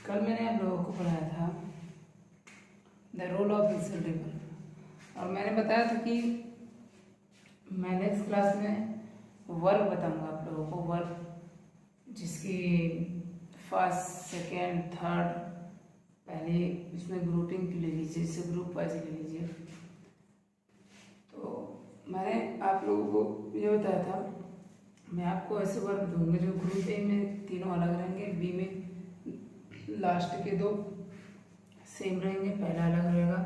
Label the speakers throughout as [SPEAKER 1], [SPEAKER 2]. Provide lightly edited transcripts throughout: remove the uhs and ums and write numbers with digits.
[SPEAKER 1] कल मैंने आप लोगों को पढ़ाया था द रोल ऑफ इंसल्टेबल और मैंने बताया था कि मैं नेक्स्ट क्लास में वर्ब बताऊंगा आप लोगों को, वर्ब जिसकी फर्स्ट सेकेंड थर्ड पहले इसमें ग्रुपिंग ले लीजिए, इसे ग्रुप वाइज ले लीजिए। तो मैंने आप लोगों को ये बताया था मैं आपको ऐसे वर्ब दूंगा जो ग्रुप ए में तीनों अलग रहेंगे, बी में लास्ट के दो सेम रहेंगे, पहला अलग रहेगा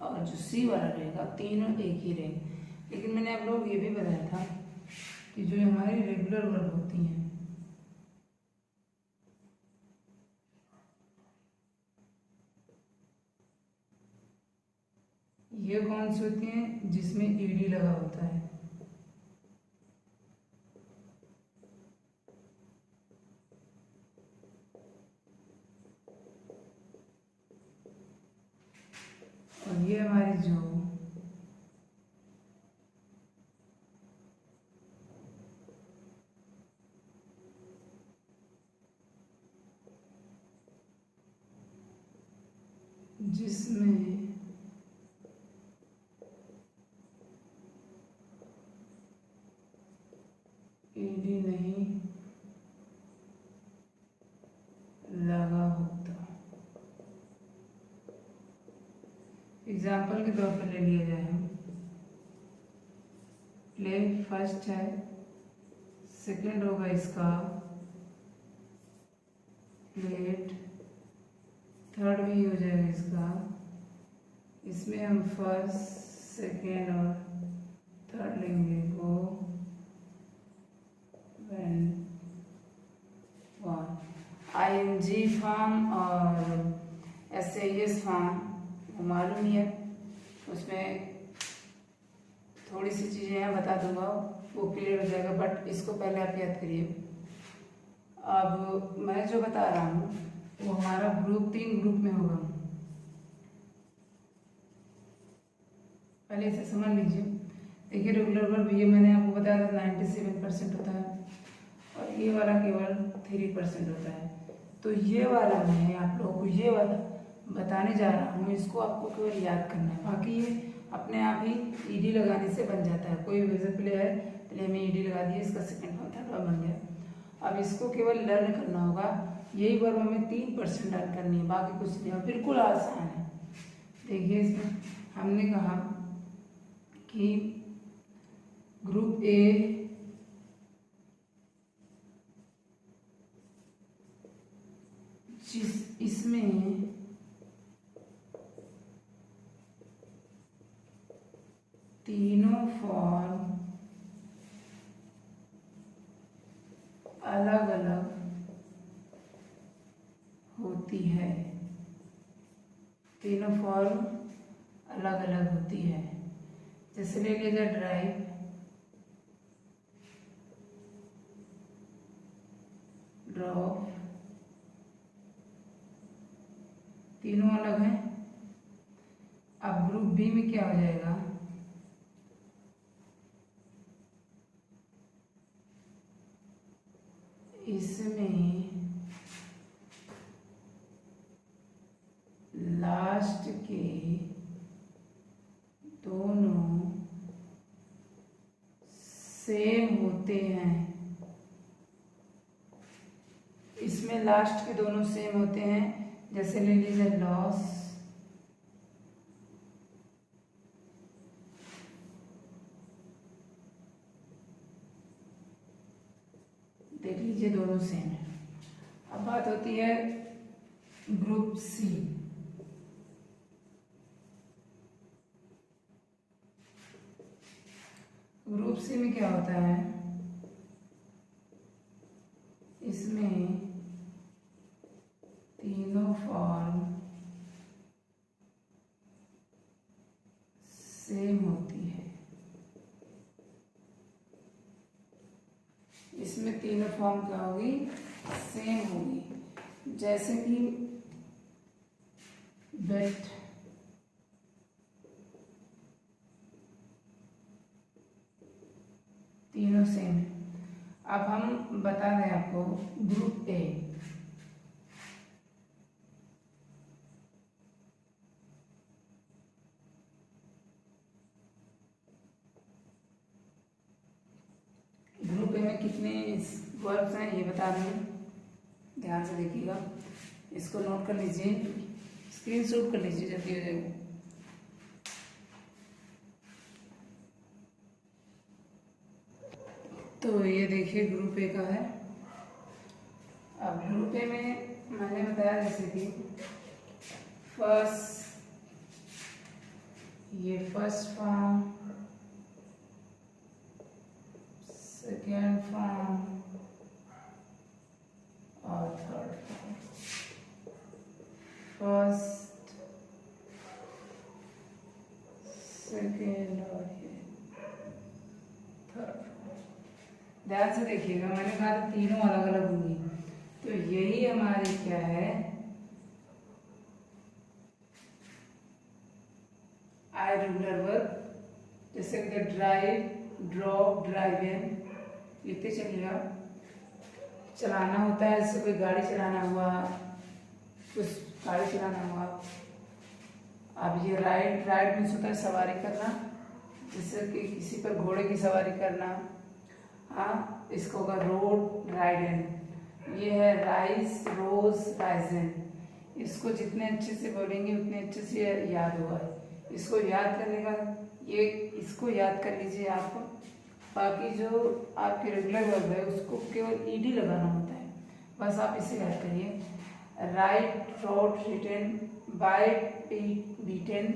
[SPEAKER 1] और जो सी वाला रहेगा तीनों एक ही रहेंगे। लेकिन मैंने आप लोगों को ये भी बताया था कि जो हमारी रेगुलर वर्ब होती हैं ये कौन सी होती हैं जिसमें ईडी लगा होता है। और ये हमारी जो जिसमें ईडी नहीं लगा होता। एग्जाम्पल के तौर पर ले लिया जाए, हम प्ले फर्स्ट है, सेकंड होगा इसका प्लेट, थर्ड भी हो जाएगा इसका। इसमें हम फर्स्ट सेकेंड और थर्ड लेंगे को ING फॉर्म और SAS फॉर्म मालूम ही है, उसमें थोड़ी सी चीज़ें हैं बता दूंगा वो क्लियर हो जाएगा, बट इसको पहले आप याद करिए। अब मैं जो बता रहा हूँ वो हमारा ग्रुप 3 ग्रुप में होगा। पहले इसे समझ लीजिए। देखिए रेगुलर वर्ब ये मैंने आपको बताया था 97% होता है और ये वाला केवल 3% होता है। तो ये वाला मैं आप लोगों को ये वाला बताने जा रहा हूँ, इसको आपको केवल याद करना है, बाकी ये अपने आप ही ईडी लगाने से बन जाता है। कोई वजह प्ले है, प्ले में ईडी लगा दिया, इसका सेकंड फॉर्म थर्ड फॉर्म बन गया। अब इसको केवल लर्न करना होगा, यही वर्ब हमें 3% लर्न करनी है, बाकी कुछ नहीं है, बिल्कुल आसान है। देखिए इसमें हमने कहा कि ग्रुप ए इसमें तीनों फॉर्म अलग अलग होती है, तीनों फॉर्म अलग अलग होती है। जैसे ले लीजिए ड्राइव, ड्रॉप, तीनों अलग हैं। अब ग्रुप बी में क्या हो जाएगा, इसमें लास्ट के दोनों सेम होते हैं, इसमें लास्ट के दोनों सेम होते हैं। जैसे ले लीजिए लॉस, देख लीजिए दोनों सेम है। अब बात होती है ग्रुप सी। ग्रुप सी में क्या होता है, इसमें तीनों फॉर्म सेम होती है, इसमें तीनों फॉर्म क्या होगी, सेम होगी। जैसे कि बेट, तीनों सेम है। अब हम बता दें आपको ग्रुप ए, वर्ब्स हैं ये बता रहे हैं, ध्यान से देखिएगा, इसको नोट कर लीजिए, स्क्रीनशॉट कर लीजिए जल्दी हो जाएगा। तो ये देखिए ग्रुप ए का है। अब ग्रुप ए में मैंने बताया जैसे कि फर्स्ट फॉर्म, सेकेंड फॉर्म और थर्ड फॉर्म। फर्स्ट, सेकेंड और ये थर्ड। ध्यान से देखिएगा, मैंने कहा था तीनों अलग अलग होंगी, तो यही हमारी क्या है, irregular वर्ब। जैसे ड्राइव, ड्रॉप, ड्राइव इन लिखते चलिएगा। चलाना होता है, जैसे कोई गाड़ी चलाना हुआ, कुछ गाड़ी चलाना हुआ। अब ये राइड मीन्स होता है सवारी करना, जैसे कि किसी पर घोड़े की सवारी करना। हाँ, इसको होगा रोड, राइडन। ये है राइस, रोज, राइजन। इसको जितने अच्छे से बोलेंगे उतने अच्छे से याद होगा। इसको याद करने का इसको याद कर लीजिए आप। बाकी जो आपके रेगुलर वर्ब है उसको केवल ईडी लगाना होता है, बस आप इसे याद करिए। Write, wrote, written, bite, bitten.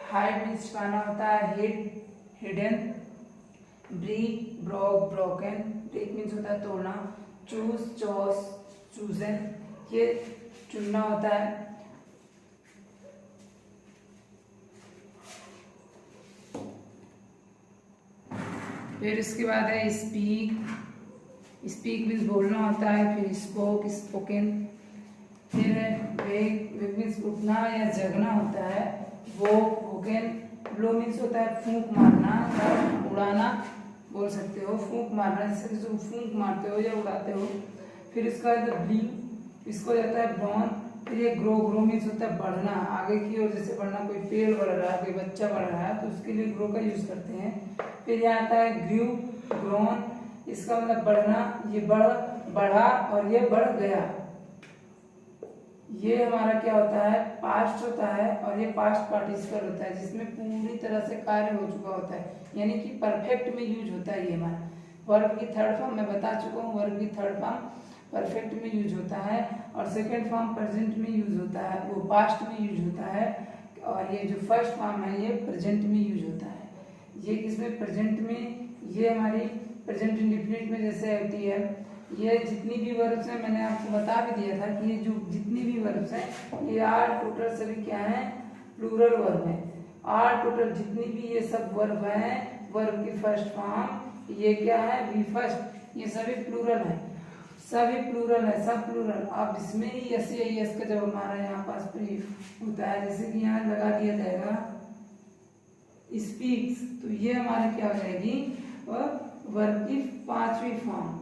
[SPEAKER 1] Hide means छिपाना होता है, hid, hidden. Break, broke, broken. Break means होता है तोड़ना। चूज, चॉस, चूजन, ये चुनना होता है। फिर इसके बाद है स्पीक। स्पीक मीन्स बोलना होता है। फिर स्पोक, स्पोकन। फिर वेक मीन्स उठना या जगना होता है। वोक, वोकन। ब्लो मीन्स होता है फूंक मारना या उड़ाना, बोल सकते हो फूंक मारना, जैसे जो फूंक मारते हो या उड़ाते हो। फिर इसका ब्ली, इसको जाता है ब्रॉन। फिर ये ग्रो, ग्रो मीन्स होता है बढ़ना, आगे की ओर जैसे बढ़ना, कोई पेड़ बढ़ रहा है, कोई बच्चा बढ़ रहा है, तो उसके लिए ग्रो का यूज करते हैं। फिर यहाँ आता है ग्रू, ग्रोन, इसका मतलब बढ़ना, ये बढ़ा और ये बढ़ गया। ये हमारा क्या होता है, पास्ट होता है, और ये पास्ट पार्टिसिपल होता है जिसमें पूरी तरह से कार्य हो चुका होता है, यानी कि परफेक्ट में यूज होता है। ये हमारा वर्ब की थर्ड फॉर्म मैं बता चुका हूँ। वर्ब की थर्ड फॉर्म परफेक्ट में यूज होता है, और सेकेंड फॉर्म प्रेजेंट में यूज होता है, वो पास्ट में यूज होता है, और ये जो फर्स्ट फॉर्म है ये प्रेजेंट में यूज होता है। ये किसमें, प्रेजेंट में। ये हमारी प्रेजेंट इंडेफिनिट में जैसे होती है। ये जितनी भी वर्ब्स हैं मैंने आपको बता भी दिया था कि ये जो जितनी भी वर्ब्स हैं ये आर टोटल सभी क्या हैं, प्लूरल वर्ब है। आर टोटल जितनी भी ये सब वर्ब हैं, वर्ब की फर्स्ट फॉर्म ये क्या है, बी फर्स्ट, ये सभी प्लूरल है, सभी प्लूरल है, सब प्लूरल। अब इसमें ही यस या यस का जब हमारा यहाँ पास होता है, जैसे कि यहाँ लगा दिया जाएगा स्पीक्स, तो ये हमारे क्या हो जाएगी, वर्ब की पांचवी फॉर्म।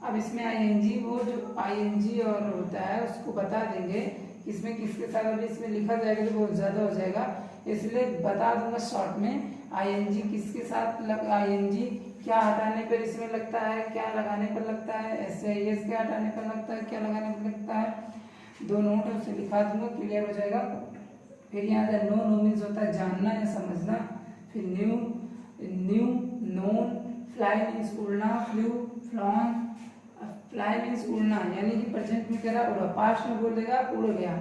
[SPEAKER 1] अब इसमें आईएनजी, वो जो आईएनजी और होता है उसको बता देंगे इसमें किसके साथ, अभी इसमें लिखा जाएगा तो बहुत ज्यादा हो जाएगा, इसलिए बता दूंगा शॉर्ट में। आईएनजी किसके साथ आईएनजी क्या हटाने पर इसमें लगता है, क्या लगाने पर लगता है, एसएआईएस क्या हटाने पर लगता है, क्या लगाने पर लगता है, दो नोट है उसे लिखा दूंगा, क्लियर हो जाएगा। फिर यहाँ पर नो, नो मीन्स होता है जानना या समझना। फिर new, new, known. Fly means उड़ना, फ्लू, फ्लॉन। फ्लाई मीन्स उड़ना, यानी कि प्रेजेंट में कह रहा उड़ा, पास्ट में बोल देगा उड़ गया,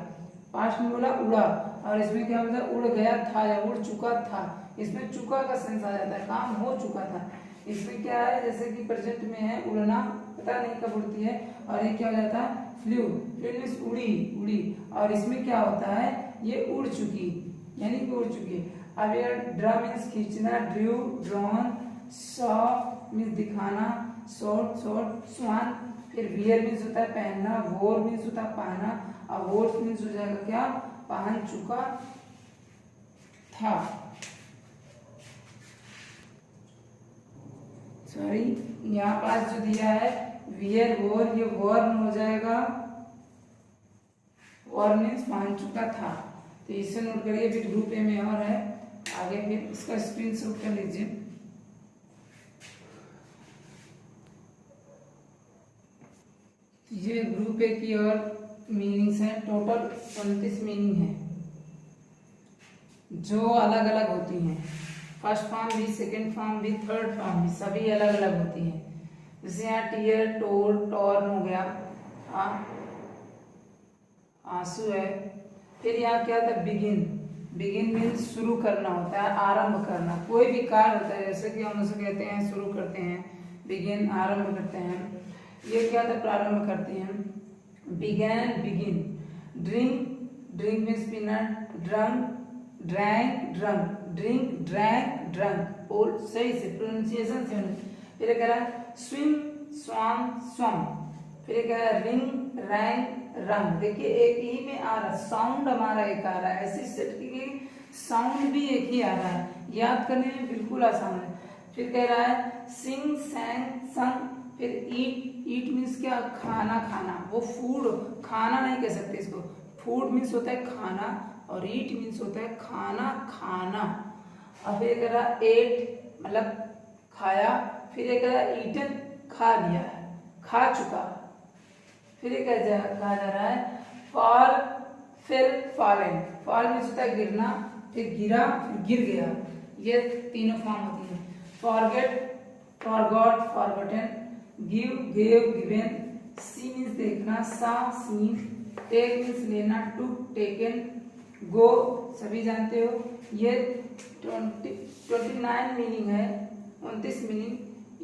[SPEAKER 1] पास्ट में बोला उड़ा, और इसमें क्या होता है, उड़ गया था या उड़ चुका था, इसमें चुका का सेंस आ जाता है, काम हो चुका था। इसमें क्या है, जैसे कि प्रेजेंट में है उड़ना, पता नहीं कब उड़ती है, और ये क्या हो जाता है, फ्लू, फ्लू मीन्स उड़ी, उड़ी, और इसमें क्या होता है, ये उड़ चुकी, यानी कि उड़ चुकी। अब ये ड्रा मीन्स खींचना, ड्रू, ड्रॉन। सॉ मीन्स दिखाना, शॉर्ट, शॉर्ट, स्वान। फिर वियर मीन्स होता है पहनना, वोर मीन्स होता है पहना, और वोर्स मीन्स हो जाएगा क्या, पहन चुका था। सॉरी, यहाँ पास जो दिया है वियर, वोर, ये वॉर्न हो जाएगा, वॉर मीन्स पहन चुका था। तो इसे नोट करिए। फिर ग्रुप ए में और है आगे, फिर इसका स्क्रीनशॉट कर लीजिए। ये ग्रुप ए की और मीनिंग्स हैं, टोटल 29 मीनिंग है जो अलग अलग होती हैं। फर्स्ट फॉर्म भी, सेकेंड फॉर्म भी, थर्ड फॉर्म भी, सभी अलग अलग होती हैं। जैसे यहाँ टीयर, टोर, टॉर्न हो गया, आंसू है। फिर यहाँ क्या होता है, बिगिन। बिगिन मीन्स शुरू करना होता है, आरंभ करना। कोई भी कार्य होता है, जैसे कि हम उसे कहते हैं शुरू करते हैं, बिगिन, आरंभ करते हैं। ये क्या होता है, प्रारंभ करते हैं, began, begin. Drink, drink means पीना। Drunk, drank, drunk. Drink, drank, drunk. और सही से प्रोनाउंसिएशन से। फिर कह रहा है स्विम, स्वाम, स्वम। फिर कह रहा है रिंग, रैंक, रंग। देखिए एक ही में आ रहा है, साउंड हमारा एक आ रहा है, ऐसी सेट की साउंड भी एक ही आ रहा है, याद करने में बिल्कुल आसान है। फिर कह रहा है सिंग, सैंग, संग। फिर ईट, ईट मीन्स क्या, खाना, खाना। वो फूड, खाना नहीं कह सकते इसको। फूड मीन्स होता है खाना और ईट मीन्स होता है खाना, खाना। और फिर कह रहा एट मतलब खाया। फिर ये कह रहा ईटन, खा लिया, खा चुका। फिर ये कहा जा रहा है fall, fail, fallen. Fall means होता है गिरना, फिर गिरा, फिर गिर गया। ये तीनों फॉर्म होती है। Forget, forgot, forgotten. Give, gave, given. See means देखना, सा, सीन। टेक मीन्स लेना, टुक, टेकन। गो सभी जानते हो। ये 29 मीनिंग है, 29 मीनिंग।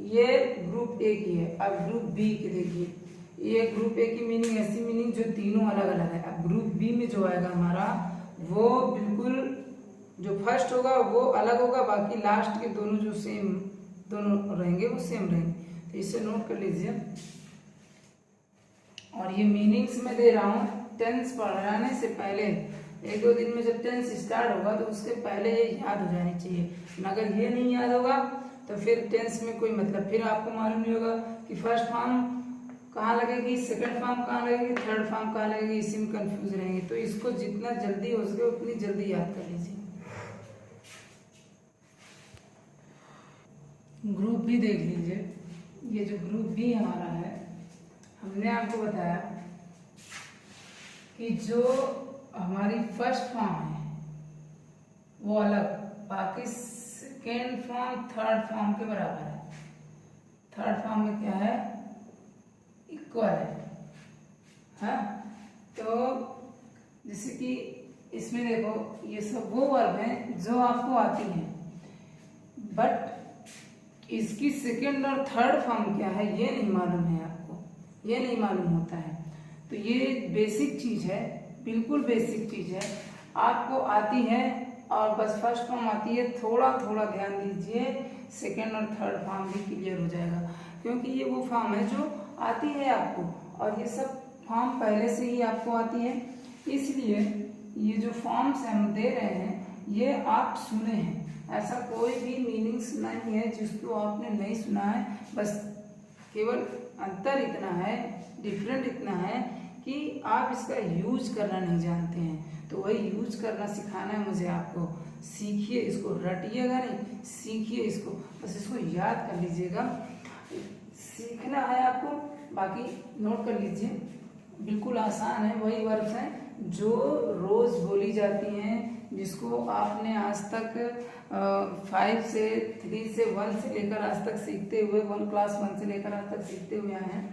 [SPEAKER 1] ये ग्रुप ए की है। अब ग्रुप बी की देखिए, ये ग्रुप ए की मीनिंग ऐसी मीनिंग जो तीनों अलग अलग है। अब ग्रुप बी में जो आएगा हमारा, वो बिल्कुल जो फर्स्ट होगा वो अलग होगा, बाकी लास्ट के दोनों जो सेम दोनों रहेंगे वो सेम रहेंगे। तो इसे नोट कर लीजिए। और ये मीनिंग्स में दे रहा हूँ, टेंस पढ़ाने से पहले 1-2 दिन में जब टेंस स्टार्ट होगा तो उसके पहले ये याद हो जानी चाहिए। अगर ये नहीं याद होगा तो फिर टेंस में कोई मतलब, फिर आपको मालूम नहीं होगा कि फर्स्ट फॉर्म कहाँ लगेगी, सेकंड फॉर्म कहाँ लगेगी, थर्ड फॉर्म कहाँ लगेगी, इसी में कंफ्यूज रहेंगे। तो इसको जितना जल्दी हो सके उतनी जल्दी याद कर लीजिए। ग्रुप भी देख लीजिए। ये जो ग्रुप बी हमारा है, हमने आपको बताया कि जो हमारी फर्स्ट फॉर्म है वो अलग, बाकी सेकेंड फॉर्म थर्ड फॉर्म के बराबर है। थर्ड फॉर्म में क्या है, इक्वल है। हाँ, तो जैसे कि इसमें देखो ये सब वो वर्ब हैं जो आपको आती हैं, बट इसकी सेकेंड और थर्ड फॉर्म क्या है ये नहीं मालूम है आपको, ये नहीं मालूम होता है। तो ये बेसिक चीज है, बिल्कुल बेसिक चीज है, आपको आती है और बस फर्स्ट फॉर्म आती है। थोड़ा थोड़ा ध्यान दीजिए, सेकेंड और थर्ड फॉर्म भी क्लियर हो जाएगा, क्योंकि ये वो फॉर्म है जो आती है आपको, और ये सब फॉर्म पहले से ही आपको आती है। इसलिए ये जो फॉर्म्स हम दे रहे हैं ये आप सुने हैं, ऐसा कोई भी मीनिंग्स नहीं है जिसको आपने नहीं सुना है। बस केवल अंतर इतना है, डिफरेंट इतना है कि आप इसका यूज करना नहीं जानते हैं। तो वही यूज करना सिखाना है मुझे आपको। सीखिए इसको, रटिएगा नहीं, सीखिए इसको, बस इसको याद कर लीजिएगा। सीखना है आपको, बाकी नोट कर लीजिए। बिल्कुल आसान है, वही वर्ब्स हैं जो रोज बोली जाती हैं, जिसको आपने आज तक 5 से 3 से 1 से लेकर आज तक सीखते हुए, 1 क्लास 1 से लेकर आज तक सीखते हुए आए हैं।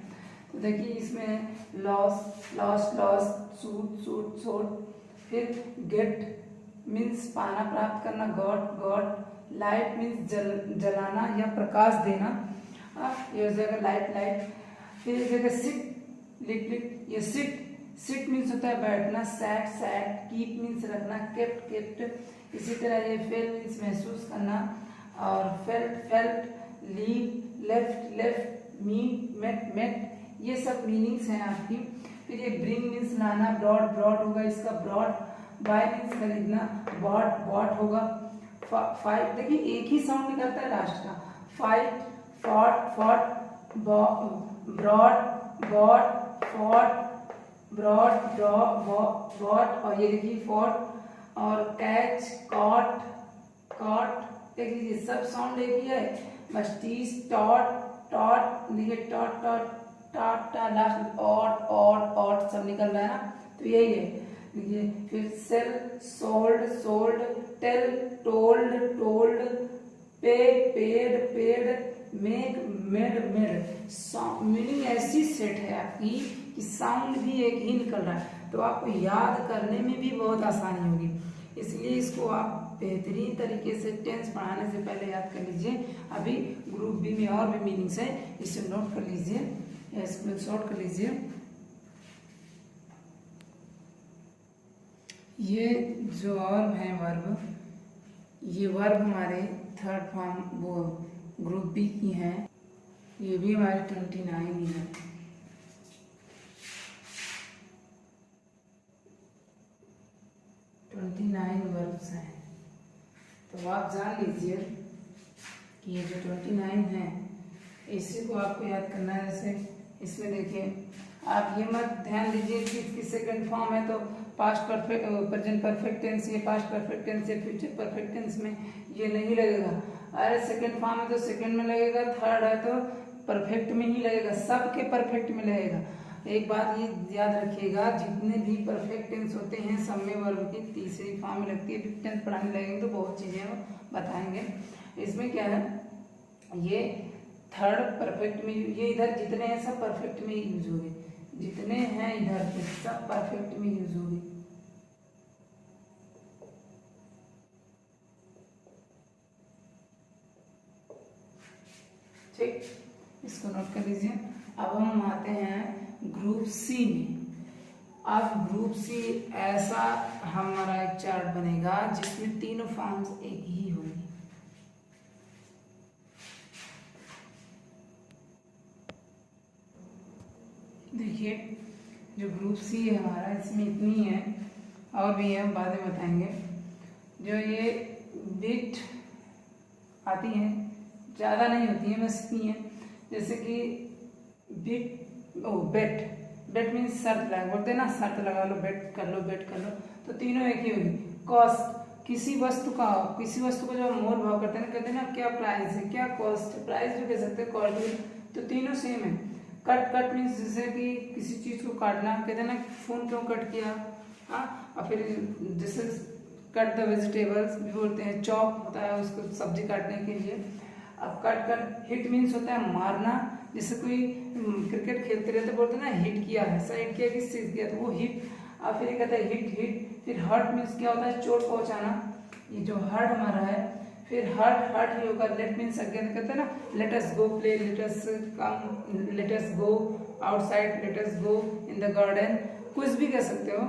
[SPEAKER 1] तो देखिए इसमें loss, loss, loss, suit, suit, sought. फिर गेट मीन्स पाना, प्राप्त करना, गॉट, गॉट। लाइट मीन्स जलाना या प्रकाश देना, ये हो जाएगा लाइट, लाइट। फिर इस जगह सिट, लिट, लिट, ये सिट, सिट मीन्स होता है बैठना, सैट, सैट। कीप मीन्स रखना, केप्ट, केप्ट। इसी तरह ये फेल मीन्स महसूस करना, और felt, felt. Leave, left, left. Meet, met, met. ये सब मीनिंग्स हैं आपकी। फिर ये ब्रिंग मीन्स लाना, ब्रॉड, ब्रॉड होगा इसका, ब्रॉड। बाय मीन्स खरीदना, बॉट, बॉट होगा। फाइट, देखिए एक ही साउंड निकलता है लास्ट का, fight, fought, fought. Brought, bought, fought, brought, bought. और ये देखिए फॉट, और कैच, कॉट, कॉट। देख लीजिए सब साउंड एक ही है, बस टीज, टॉट, टॉट। देखिए टॉट, टॉट, टा टा लास्ट ऑट सब निकल रहा है ना, तो यही है। देखिए फिर sell, sold, sold, tell, told, told, pay, paid, paid, make, made, made. Meaning ऐसी सेट है आपकी कि साउंड भी एक ही निकल रहा है, तो आपको याद करने में भी बहुत आसानी होगी। इसलिए इसको आप बेहतरीन तरीके से टेंस पढ़ाने से पहले याद कर लीजिए। अभी ग्रुप बी में और भी मीनिंग्स है, इसे नोट कर लीजिए या इसको शॉर्ट कर लीजिए। ये जो वर्ब है वर्ब, ये वर्ब हमारे थर्ड फॉर्म वो ग्रुप बी की हैं, ये भी हमारे 29 ही है। वर्ब्स हैं, तो आप जान लीजिए कि ये जो 29 है इसी को आपको याद करना है। जैसे इसमें देखिए आप ये मत ध्यान दीजिए कि इसकी सेकंड फॉर्म है तो past perfect, present perfect tense, ये पास्ट परफेक्ट टेंस या फ्यूचर परफेक्ट टेंस में ये नहीं लगेगा। अरे सेकंड फॉर्म है तो सेकंड में लगेगा, थर्ड है तो परफेक्ट में ही लगेगा, सबके परफेक्ट में लगेगा। एक बात ये याद रखिएगा, जितने भी परफेक्ट टेंस होते हैं सब में वर्ब की तीसरी फॉर्म में लगती है। फिर टेंस पढ़ाने लगेंगे तो बहुत चीज़ें हम बताएंगे। इसमें क्या है, ये थर्ड परफेक्ट में, ये इधर जितने हैं सब परफेक्ट में ही यूज होंगे, जितने हैं इधर के सब परफेक्ट में यूज होंगे। ठीक, इसको नोट कर लीजिए। अब हम आते हैं ग्रुप सी में। अब ग्रुप सी ऐसा हमारा एक चार्ट बनेगा जिसमें तीनों फॉर्म्स एक ही होंगी। देखिए जो ग्रुप सी है हमारा, इसमें इतनी है, और भी है हम बाद में बताएंगे। जो ये बिट आती हैं ज़्यादा नहीं होती है, बस इतनी है। जैसे कि बिट, बेट, बेट मीन्स शर्त लगा, बोलते हैं ना शर्त लगा लो, बेट कर लो, बेट कर लो, तो तीनों एक ही होगी। कॉस्ट, किसी वस्तु का जो मोल भाव करते हैं ना, कहते हैं ना क्या प्राइस है, क्या कॉस्ट, प्राइस भी कह सकते हैं, कॉस्ट भी, तो तीनों सेम है। कट, कट मीन्स जैसे कि किसी चीज को काटना, कहते हैं ना फोन क्यों कट किया, हाँ। और फिर जैसे कट द वेजिटेबल्स भी बोलते हैं, चॉप होता है उसको सब्जी काटने के लिए। अब कट कट, हिट मीन्स होता है मारना, जैसे कोई क्रिकेट खेलते रहते बोलते हैं ना हिट किया है, ऐसा हिट किया कि सीज किया, तो वो हिट। और फिर ये कहता है हिट हिट। फिर हर्ट मीन्स क्या होता है, चोट पहुंचाना, ये जो हर्ट हमारा है। फिर हर्ट हर्ट ही होगा। लेट मीन्स अगेन, कहते हैं ना let us go play, let us come, let us go outside, let us go in the garden, कुछ भी कह सकते हो।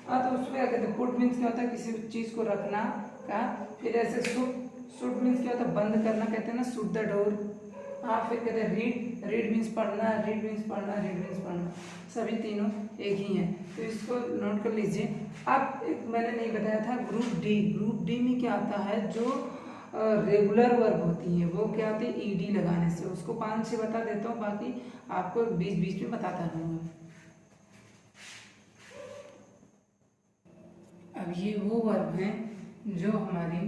[SPEAKER 1] हाँ, तो उसमें क्या कहते हैं, पुट मीन्स क्या होता है, किसी चीज को रखना का। फिर ऐसे शुट, शुट मीन्स क्या होता है, बंद करना, कहते हैं ना शुट द डोर। हाँ, फिर कहते हैं रीड, रीड मीन्स पढ़ना, रीड मीन्स पढ़ना, रीड मीन्स पढ़ना, सभी तीनों एक ही हैं, तो इसको नोट कर लीजिए। अब एक मैंने नहीं बताया था ग्रुप डी। ग्रुप डी में क्या आता है, जो रेगुलर वर्ब होती है वो क्या होती है, ईडी लगाने से। उसको 5-6 बता देता हूँ, बाकी आपको बीच बीच में बताता रहूँगा। अब ये वो वर्ब हैं जो हमारी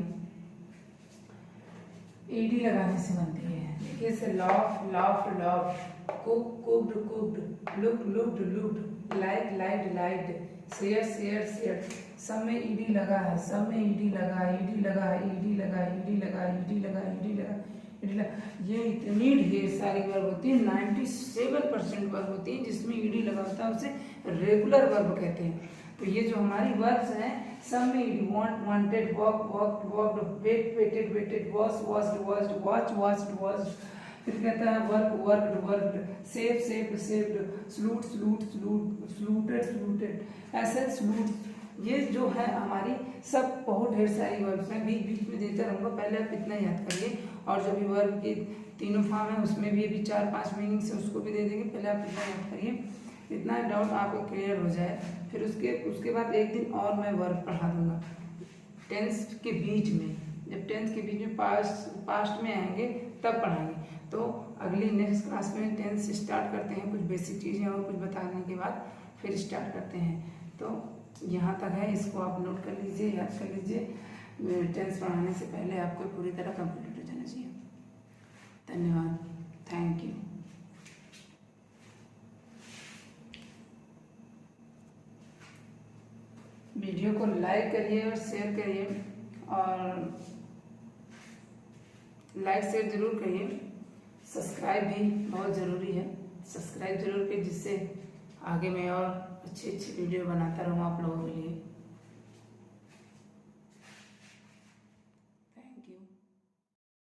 [SPEAKER 1] ईडी लगाने से बनती है। देखिए जैसे loaf, loaf, loaf, cook, cooked, cooked, look, looked, looked, like, light, light, share, share, share, सब में ईडी लगा है, सब में ईडी लगा, ईडी लगा, ईडी लगा, ईडी लगा, ईडी लगा, ईडी लगा, ईडी लगा। ये इतनी ढेर सारी वर्ब होती है, 97% वर्ब होती है जिसमें ईडी लगा होता है, उसे रेगुलर वर्ब कहते हैं। तो ये जो हमारी वर्ब्स हैं सब में E D, want, wanted, walk, walked, walked, wait, waited, waited, watch, watched, watched, watch, watched, watched. फिर कहता है work, worked, worked, save, saved, saved, salute, salute, salute, saluted, saluted, ऐसे स्लूट। ये जो है हमारी सब बहुत ढेर सारी वर्ब्स हैं, बीच बीच में देता रहूँगा, पहले आप इतना याद करिए। और जो भी वर्ब के तीनों फॉर्म है उसमें भी अभी 4-5 मीनिंग से उसको भी दे देंगे, पहले आप इतना याद करिए, इतना डाउट आपको क्लियर हो जाए। फिर उसके बाद एक दिन और मैं वर्ब पढ़ा दूंगा टेंस के बीच में, जब टेंस के बीच में पास्ट में आएंगे तब पढ़ाएंगे। तो अगली नेक्स्ट क्लास में टेंस स्टार्ट करते हैं, कुछ बेसिक चीज़ें और कुछ बताने के बाद फिर स्टार्ट करते हैं। तो यहाँ तक है, इसको आप नोट कर लीजिए, याद कर लीजिए। टेंस पढ़ाने से पहले आपको पूरी तरह कंप्लीट हो जाना चाहिए। धन्यवाद, थैंक यू। वीडियो को लाइक करिए और शेयर करिए, और लाइक शेयर जरूर करिए। सब्सक्राइब भी बहुत ज़रूरी है, सब्सक्राइब जरूर करिए, जिससे आगे मैं और अच्छी अच्छी वीडियो बनाता रहूँ आप लोगों के लिए।